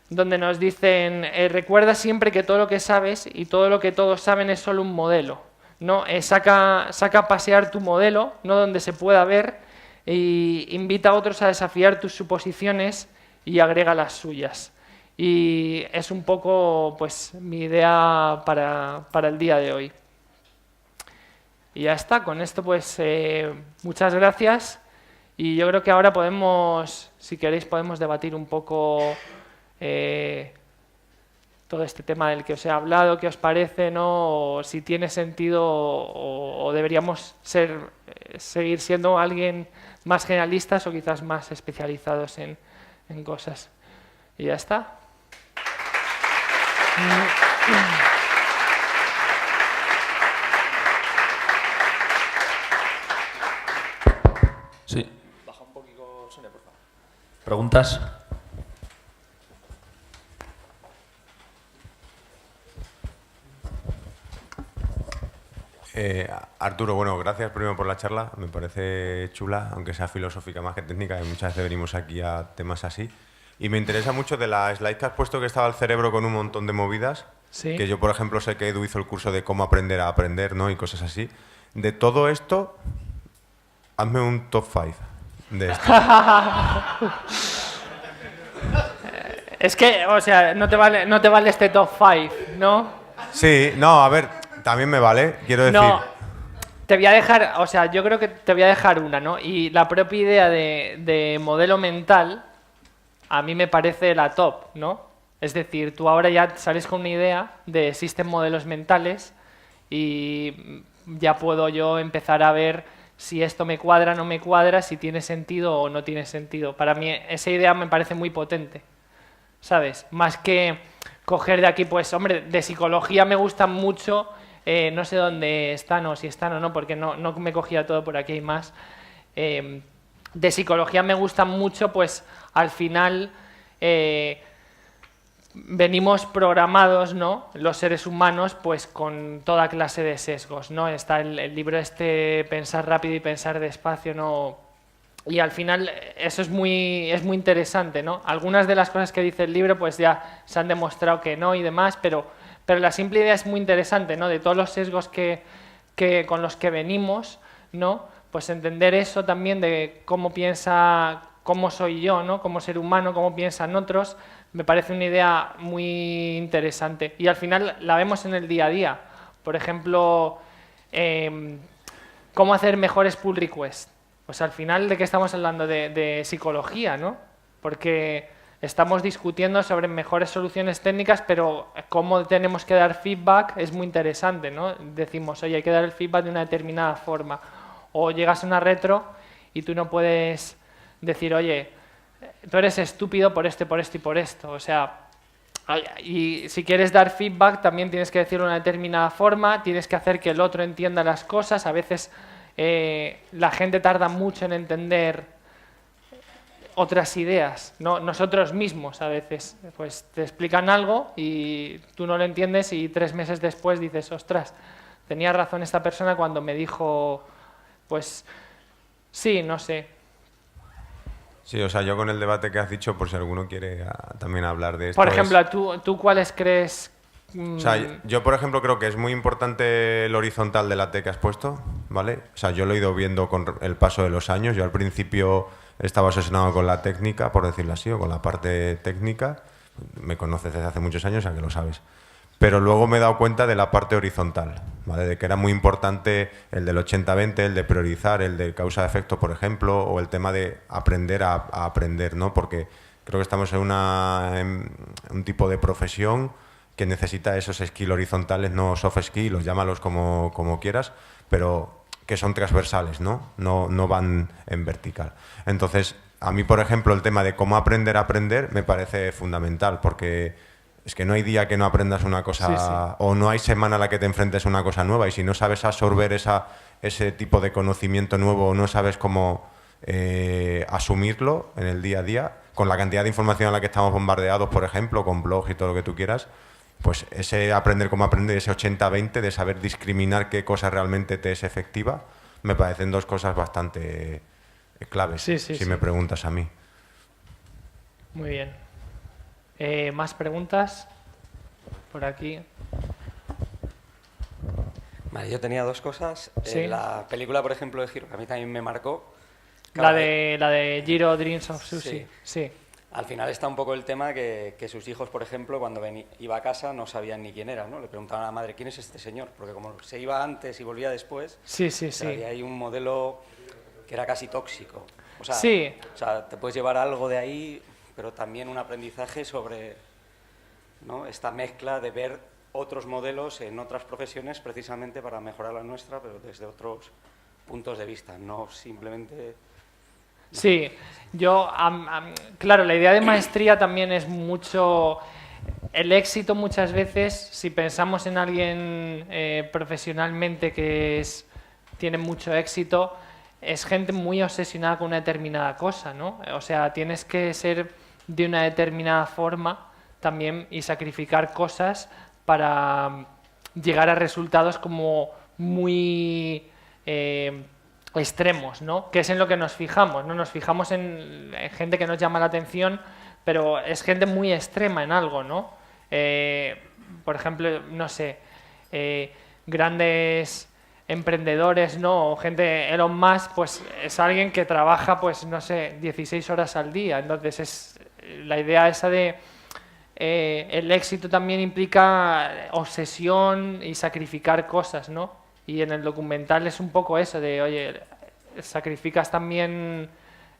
donde nos dicen, recuerda siempre que todo lo que sabes y todo lo que todos saben es solo un modelo, ¿no? Saca a pasear tu modelo, ¿no? Donde se pueda ver, e invita a otros a desafiar tus suposiciones y agrega las suyas. Y es un poco pues mi idea para el día de hoy. Y ya está, con esto pues muchas gracias y yo creo que ahora podemos, si queréis, podemos debatir un poco todo este tema del que os he hablado, qué os parece, ¿no? O si tiene sentido o deberíamos seguir siendo alguien más generalistas o quizás más especializados en cosas. Y ya está. Sí. Baja un poquito, Sonia, por favor. ¿Preguntas? Arturo, bueno, gracias primero por la charla, me parece chula, aunque sea filosófica más que técnica, y muchas veces venimos aquí a temas así. Y me interesa mucho de la slide que has puesto que estaba el cerebro con un montón de movidas, ¿Sí? Que yo, por ejemplo, sé que Edu hizo el curso de cómo aprender a aprender, ¿no? Y cosas así. De todo esto, hazme un top 5 de esto. Es que, o sea, no te vale este top 5, ¿no? Sí, no, a ver, también me vale, quiero decir... No, te voy a dejar, o sea, yo creo que te voy a dejar una, ¿no? Y la propia idea de modelo mental a mí me parece la top, ¿no? Es decir, tú ahora ya sales con una idea de existen modelos mentales y ya puedo yo empezar a ver si esto me cuadra, no me cuadra, si tiene sentido o no tiene sentido. Para mí esa idea me parece muy potente, ¿sabes? Más que coger de aquí, pues, hombre, de psicología me gusta mucho, no sé dónde están o si están o no, porque no me cogía todo por aquí y más. De psicología me gusta mucho, pues, al final, venimos programados, ¿no? Los seres humanos, pues con toda clase de sesgos, ¿no? Está el libro Pensar rápido y pensar despacio, ¿no? Y al final eso es muy interesante, ¿no? Algunas de las cosas que dice el libro pues ya se han demostrado que no y demás, pero la simple idea es muy interesante, ¿no? De todos los sesgos con los que venimos, ¿no? Pues entender eso también de cómo soy yo, ¿no? Como ser humano, cómo piensan otros, me parece una idea muy interesante. Y al final la vemos en el día a día. Por ejemplo, cómo hacer mejores pull requests. Pues al final, ¿de qué estamos hablando? De psicología, ¿no? Porque estamos discutiendo sobre mejores soluciones técnicas, pero cómo tenemos que dar feedback es muy interesante, ¿no? Decimos, oye, hay que dar el feedback de una determinada forma. O llegas a una retro y tú no puedes decir, oye, tú eres estúpido por esto y por esto. O sea, y si quieres dar feedback también tienes que decirlo de una determinada forma, tienes que hacer que el otro entienda las cosas. A veces la gente tarda mucho en entender otras ideas, ¿no? Nosotros mismos a veces pues te explican algo y tú no lo entiendes y 3 meses después dices, ostras, tenía razón esta persona cuando me dijo, pues sí, no sé. Sí, o sea, yo con el debate que has dicho, por si alguno quiere también hablar de esto... Por ejemplo, ¿tú cuáles crees? O sea, yo, por ejemplo, creo que es muy importante el horizontal de la T que has puesto, ¿vale? O sea, yo lo he ido viendo con el paso de los años. Yo al principio estaba obsesionado con la técnica, por decirlo así, o con la parte técnica. Me conoces desde hace muchos años, ya que lo sabes. Pero luego me he dado cuenta de la parte horizontal, ¿vale? De que era muy importante el del 80-20, el de priorizar, el de causa-efecto, por ejemplo, o el tema de aprender a aprender, ¿no? Porque creo que estamos en un tipo de profesión que necesita esos skills horizontales, no soft skills, llámalos como quieras, pero que son transversales, ¿no? No van en vertical. Entonces, a mí, por ejemplo, el tema de cómo aprender a aprender me parece fundamental, porque es que no hay día que no aprendas una cosa, sí, sí. O no hay semana a la que te enfrentes a una cosa nueva, y si no sabes absorber ese tipo de conocimiento nuevo, o no sabes cómo asumirlo en el día a día, con la cantidad de información a la que estamos bombardeados, por ejemplo, con blogs y todo lo que tú quieras, pues ese aprender cómo aprender, ese 80-20 de saber discriminar qué cosa realmente te es efectiva, me parecen dos cosas bastante claves, sí, si me preguntas a mí. Muy bien. ¿Más preguntas? Por aquí. Vale, yo tenía 2 cosas. ¿Sí? La película, por ejemplo, de Hiro, que a mí también me marcó. La de Jiro Dreams of Sushi. Sí. Al final está un poco el tema que sus hijos, por ejemplo, cuando iba a casa no sabían ni quién era, ¿no? Le preguntaban a la madre, ¿quién es este señor? Porque como se iba antes y volvía después, sí. había ahí un modelo que era casi tóxico. O sea, sí. O sea, te puedes llevar algo de ahí, pero también un aprendizaje sobre, ¿no?, esta mezcla de ver otros modelos en otras profesiones precisamente para mejorar la nuestra, pero desde otros puntos de vista, no simplemente... Sí, claro, la idea de maestría también es mucho... El éxito muchas veces, si pensamos en alguien profesionalmente que tiene mucho éxito, es gente muy obsesionada con una determinada cosa, ¿no? O sea, tienes que ser de una determinada forma también y sacrificar cosas para llegar a resultados como muy extremos, ¿no? Que es en lo que nos fijamos, ¿no? Nos fijamos en gente que nos llama la atención, pero es gente muy extrema en algo, ¿no? Por ejemplo, no sé, grandes emprendedores, ¿no? O gente, Elon Musk, pues es alguien que trabaja, pues no sé, 16 horas al día. Entonces es la idea esa de el éxito también implica obsesión y sacrificar cosas, ¿no? Y en el documental es un poco eso de, oye, sacrificas también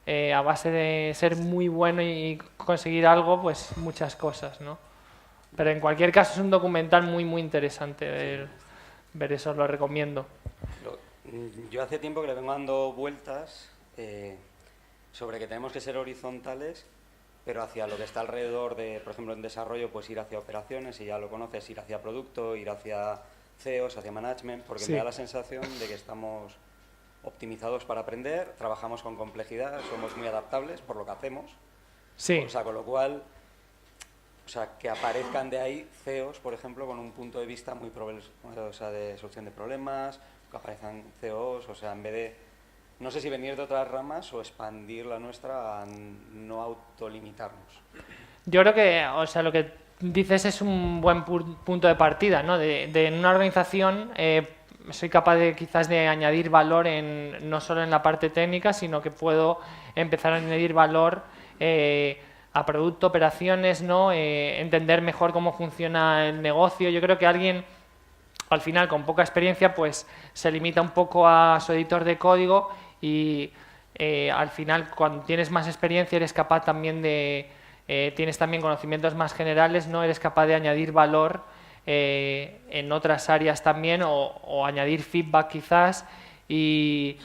a base de ser muy bueno y conseguir algo, pues muchas cosas, ¿no? Pero en cualquier caso es un documental muy, muy interesante ver eso, lo recomiendo. Yo hace tiempo que le vengo dando vueltas sobre que tenemos que ser horizontales, pero hacia lo que está alrededor de, por ejemplo, en desarrollo, pues ir hacia operaciones, y ya lo conoces, ir hacia producto, ir hacia CEOs, hacia management, porque me da la sensación de que estamos optimizados para aprender, trabajamos con complejidad, somos muy adaptables por lo que hacemos. Sí. O sea, con lo cual o sea, que aparezcan de ahí CEOs, por ejemplo, con un punto de vista muy de solución de problemas, que aparezcan CEOs, o sea, en vez de, no sé si venir de otras ramas o expandir la nuestra a no autolimitarnos. Yo creo que, o sea, lo que dices es un buen punto de partida, ¿no? En una organización soy capaz de quizás de añadir valor no solo en la parte técnica, sino que puedo empezar a añadir valor a producto, operaciones, ¿no? Entender mejor cómo funciona el negocio. Yo creo que alguien, al final, con poca experiencia, pues se limita un poco a su editor de código y al final, cuando tienes más experiencia, eres capaz también de... tienes también conocimientos más generales, ¿no? Eres capaz de añadir valor en otras áreas también o añadir feedback quizás. Y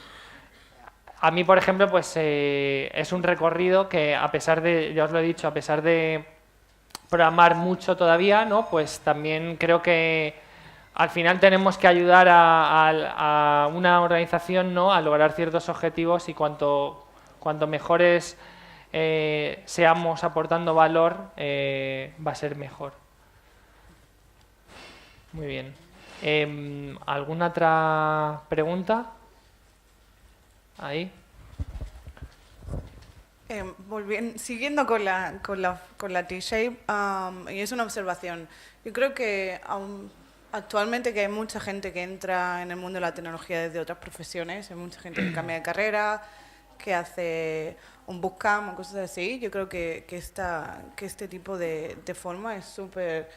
a mí, por ejemplo, pues es un recorrido que, a pesar de, ya os lo he dicho, a pesar de programar mucho todavía, ¿no? Pues también creo que al final tenemos que ayudar a una organización, ¿no? A lograr ciertos objetivos, y cuanto mejores seamos aportando valor, va a ser mejor. Muy bien. ¿Alguna otra pregunta? Ahí. Siguiendo con la T-Shape, y es una observación. Yo creo que actualmente que hay mucha gente que entra en el mundo de la tecnología desde otras profesiones, hay mucha gente que cambia de carrera, que hace un bootcamp o cosas así. Yo creo que este tipo de forma es súper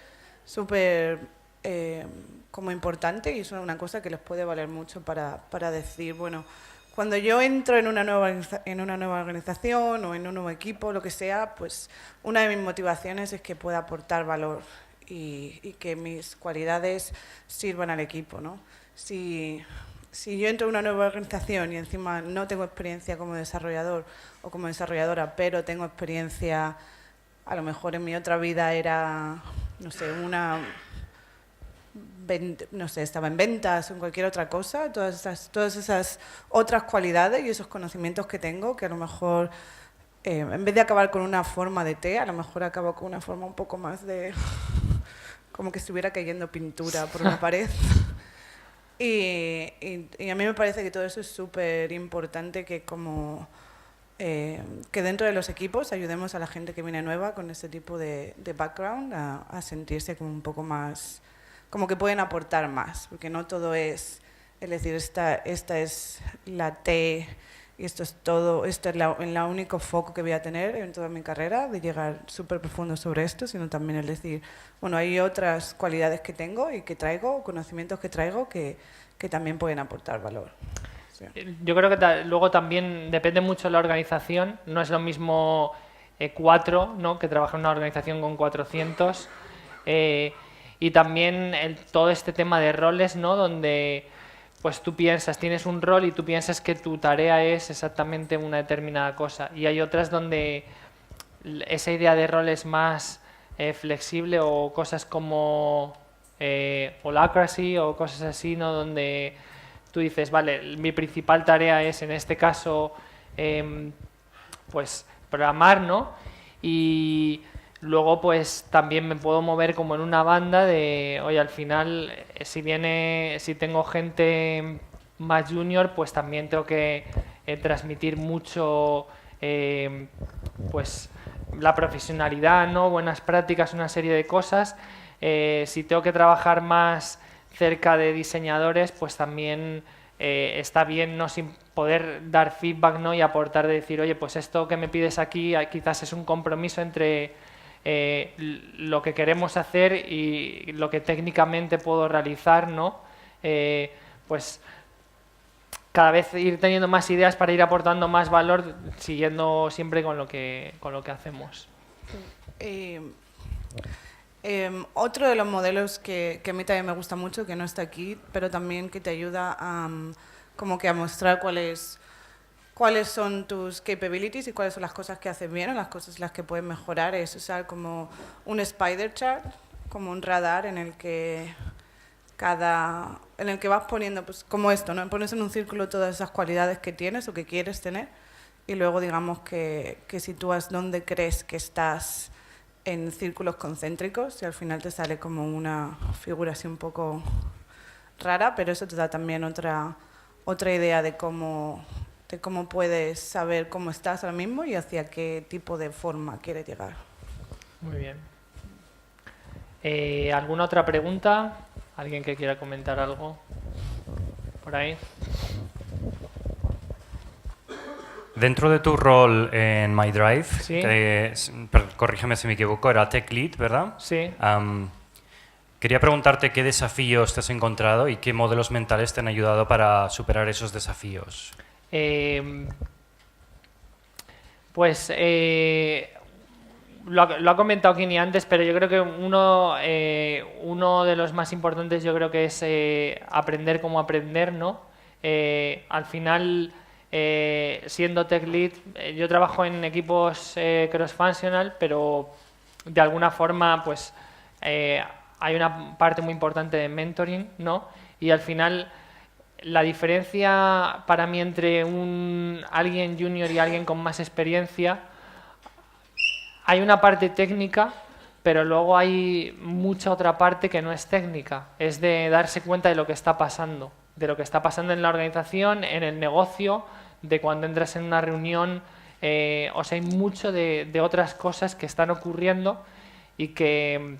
como importante, y es una cosa que les puede valer mucho para decir, bueno, cuando yo entro en una nueva organización o en un nuevo equipo, lo que sea, pues una de mis motivaciones es que pueda aportar valor y que mis cualidades sirvan al equipo, ¿no? Si yo entro en una nueva organización y encima no tengo experiencia como desarrollador o como desarrolladora, pero tengo experiencia, a lo mejor en mi otra vida era, no sé, estaba en ventas o en cualquier otra cosa, todas esas otras cualidades y esos conocimientos que tengo, que a lo mejor en vez de acabar con una forma de T, a lo mejor acabo con una forma un poco más de como que estuviera cayendo pintura por una pared. Y a mí me parece que todo eso es súper importante, que que dentro de los equipos ayudemos a la gente que viene nueva con este tipo de background a sentirse como un poco más, como que pueden aportar más, porque no todo es decir, esta es la T y esto es todo, esto es el único foco que voy a tener en toda mi carrera, de llegar súper profundo sobre esto, sino también el decir, bueno, hay otras cualidades que tengo y que traigo, conocimientos que traigo que también pueden aportar valor. Sí. Yo creo que luego también depende mucho de la organización. No es lo mismo 4, ¿no? Que trabaja en una organización con 400. Y también todo este tema de roles, ¿no? Donde pues tú tienes un rol y tú piensas que tu tarea es exactamente una determinada cosa. Y hay otras donde esa idea de rol es más flexible, o cosas como Holacracy o cosas así, ¿no? Donde tú dices, vale, mi principal tarea es, en este caso, pues programar, ¿no? Y luego pues también me puedo mover como en una banda de, oye, al final, si tengo gente más junior, pues también tengo que transmitir mucho pues la profesionalidad, ¿no? Buenas prácticas, una serie de cosas. Si tengo que trabajar más cerca de diseñadores, pues también está bien, ¿no? Sin poder dar feedback, ¿no? Y aportar, de decir, oye, pues esto que me pides aquí quizás es un compromiso entre lo que queremos hacer y lo que técnicamente puedo realizar, ¿no? Pues cada vez ir teniendo más ideas para ir aportando más valor, siguiendo siempre con lo que hacemos. Otro de los modelos que a mí también me gusta mucho, que no está aquí, pero también que te ayuda como que a mostrar cuáles son tus capabilities y cuáles son las cosas que haces bien o las cosas en las que puedes mejorar, es usar como un spider chart, como un radar en el que vas poniendo, pues como esto, ¿no? Pones en un círculo todas esas cualidades que tienes o que quieres tener, y luego digamos que sitúas dónde crees que estás en círculos concéntricos y al final te sale como una figura así un poco rara, pero eso te da también otra idea de cómo puedes saber cómo estás ahora mismo y hacia qué tipo de forma quieres llegar. Muy bien. ¿Alguna otra pregunta? ¿Alguien que quiera comentar algo? Por ahí. Dentro de tu rol en MyDrive, Sí. corrígeme si me equivoco, era Tech Lead, ¿verdad? Sí. Quería preguntarte qué desafíos te has encontrado y qué modelos mentales te han ayudado para superar esos desafíos. Lo ha comentado Kini antes, pero yo creo que uno de los más importantes yo creo que es aprender cómo aprender, ¿no? Al final, siendo Tech Lead, yo trabajo en equipos cross-functional, pero de alguna forma pues hay una parte muy importante de mentoring, ¿no? Y al final la diferencia para mí entre alguien junior y alguien con más experiencia, hay una parte técnica, pero luego hay mucha otra parte que no es técnica. Es de darse cuenta de lo que está pasando en la organización, en el negocio, de cuando entras en una reunión. O sea, hay mucho de otras cosas que están ocurriendo y que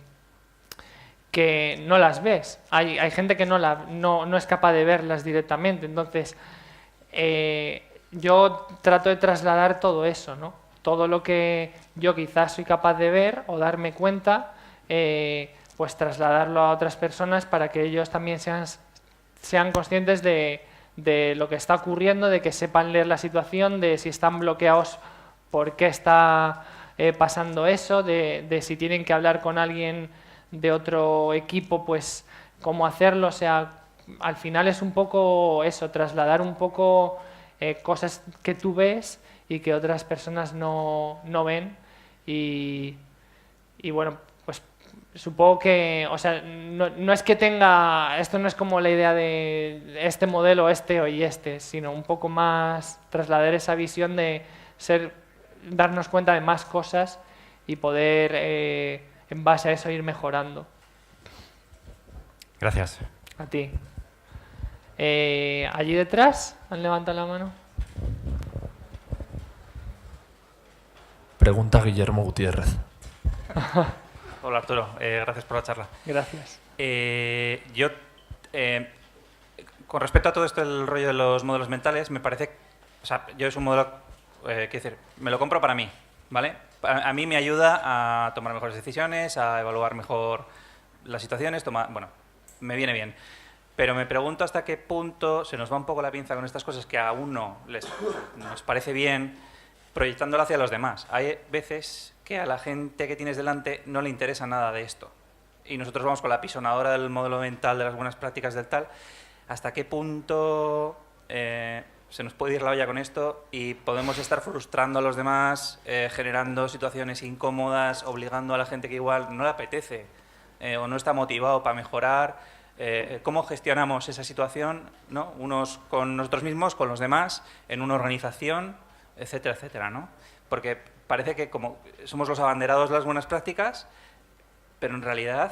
no las ves. Hay gente que no es capaz de verlas directamente. Entonces, yo trato de trasladar todo eso, ¿no? Todo lo que yo quizás soy capaz de ver o darme cuenta, pues trasladarlo a otras personas para que ellos también sean conscientes de lo que está ocurriendo, de que sepan leer la situación, de si están bloqueados, por qué está pasando eso, de si tienen que hablar con alguien de otro equipo, pues cómo hacerlo. O sea, al final es un poco eso, trasladar un poco cosas que tú ves y que otras personas no ven. Y bueno, pues supongo que, o sea, no es que tenga, esto no es como la idea de este modelo, este y este, sino un poco más trasladar esa visión de darnos cuenta de más cosas y poder, en base a eso, ir mejorando. Gracias. A ti. Allí detrás, ¿han levantado la mano? Pregunta Guillermo Gutiérrez. Hola Arturo, gracias por la charla. Gracias. Con respecto a todo esto, el rollo de los modelos mentales, me parece, o sea, yo es un modelo, quiero decir, me lo compro para mí, ¿vale? A mí me ayuda a tomar mejores decisiones, a evaluar mejor las situaciones, bueno, me viene bien. Pero me pregunto hasta qué punto se nos va un poco la pinza con estas cosas que a uno nos parece bien, proyectándolo hacia los demás. Hay veces que a la gente que tienes delante no le interesa nada de esto. Y nosotros vamos con la pisonadora del modelo mental, de las buenas prácticas del tal. ¿Hasta qué punto se nos puede ir la olla con esto y podemos estar frustrando a los demás, generando situaciones incómodas, obligando a la gente que igual no le apetece o no está motivado para mejorar? ¿Cómo gestionamos esa situación, ¿no? Unos con nosotros mismos, con los demás, en una organización, etcétera, etcétera, ¿no? Porque parece que como somos los abanderados de las buenas prácticas, pero en realidad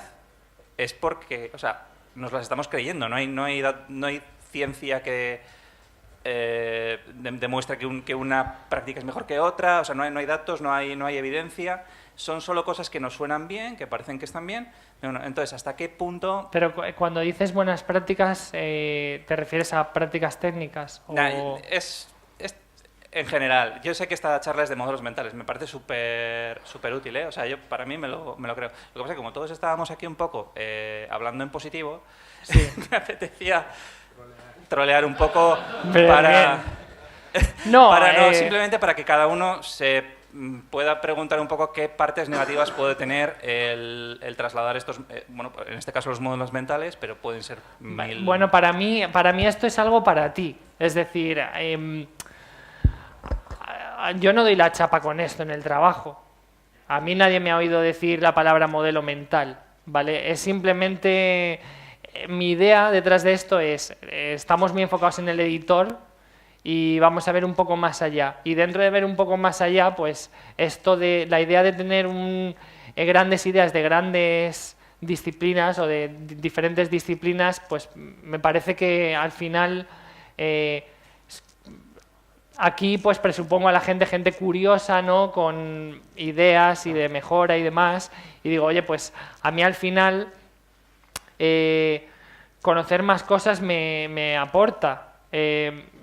es porque, o sea, nos las estamos creyendo. No hay ciencia que demuestre que una práctica es mejor que otra. O sea, no hay datos, no hay evidencia. Son solo cosas que nos suenan bien, que parecen que están bien. Bueno, entonces, ¿hasta qué punto? Pero cuando dices buenas prácticas, ¿te refieres a prácticas técnicas? Es en general. Yo sé que esta charla es de modelos mentales. Me parece súper útil, ¿eh? O sea, para mí me lo creo. Lo que pasa es que como todos estábamos aquí un poco hablando en positivo, sí. Me apetecía trolear un poco simplemente para que cada uno se pueda preguntar un poco qué partes negativas puede tener el trasladar estos, bueno, en este caso los modelos mentales, pero pueden ser mil... Bueno, para mí esto es algo para ti. Es decir, yo no doy la chapa con esto en el trabajo. A mí nadie me ha oído decir la palabra modelo mental, ¿vale? Es simplemente... Mi idea detrás de esto es, estamos muy enfocados en el editor y vamos a ver un poco más allá. Y dentro de ver un poco más allá, pues esto de la idea de tener grandes ideas de grandes disciplinas o de diferentes disciplinas, pues me parece que al final aquí pues presupongo a la gente curiosa, ¿no? Con ideas y de mejora y demás, y digo, oye, pues a mí al final conocer más cosas me aporta.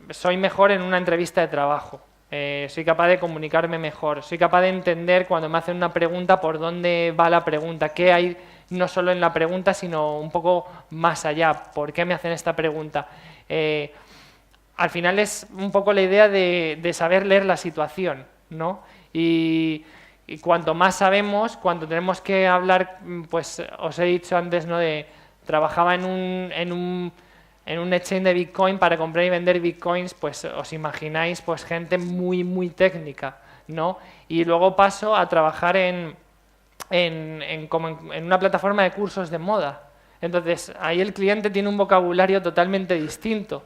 Soy mejor en una entrevista de trabajo, soy capaz de comunicarme mejor, soy capaz de entender cuando me hacen una pregunta por dónde va la pregunta, qué hay no solo en la pregunta, sino un poco más allá, por qué me hacen esta pregunta. Al final es un poco la idea de saber leer la situación, ¿no? Y cuanto más sabemos, cuando tenemos que hablar, pues os he dicho antes, ¿no? Trabajaba en un exchange de Bitcoin para comprar y vender Bitcoins, pues os imagináis pues gente muy técnica, ¿no? Y luego paso a trabajar en una plataforma de cursos de moda. Entonces, ahí el cliente tiene un vocabulario totalmente distinto.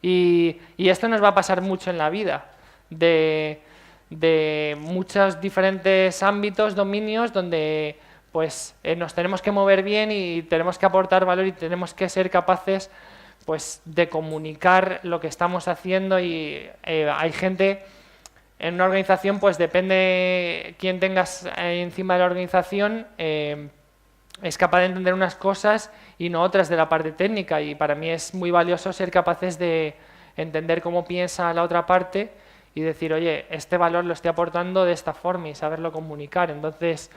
Y esto nos va a pasar mucho en la vida, de muchos diferentes ámbitos, dominios, donde pues nos tenemos que mover bien y tenemos que aportar valor y tenemos que ser capaces pues de comunicar lo que estamos haciendo. Y hay gente en una organización, pues depende quién tengas encima de la organización, es capaz de entender unas cosas y no otras de la parte técnica, y para mí es muy valioso ser capaces de entender cómo piensa la otra parte y decir, oye, este valor lo estoy aportando de esta forma y saberlo comunicar. Entonces,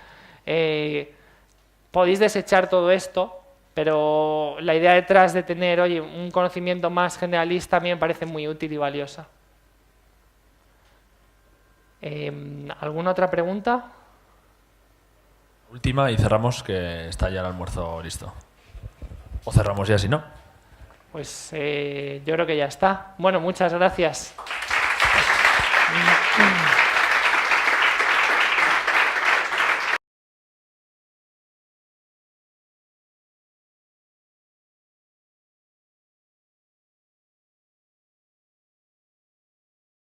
podéis desechar todo esto, pero la idea detrás de tener, oye, un conocimiento más generalista a mí me parece muy útil y valiosa. ¿Alguna otra pregunta? Última y cerramos, que está ya el almuerzo listo. O cerramos ya si no. Pues yo creo que ya está. Bueno, muchas gracias.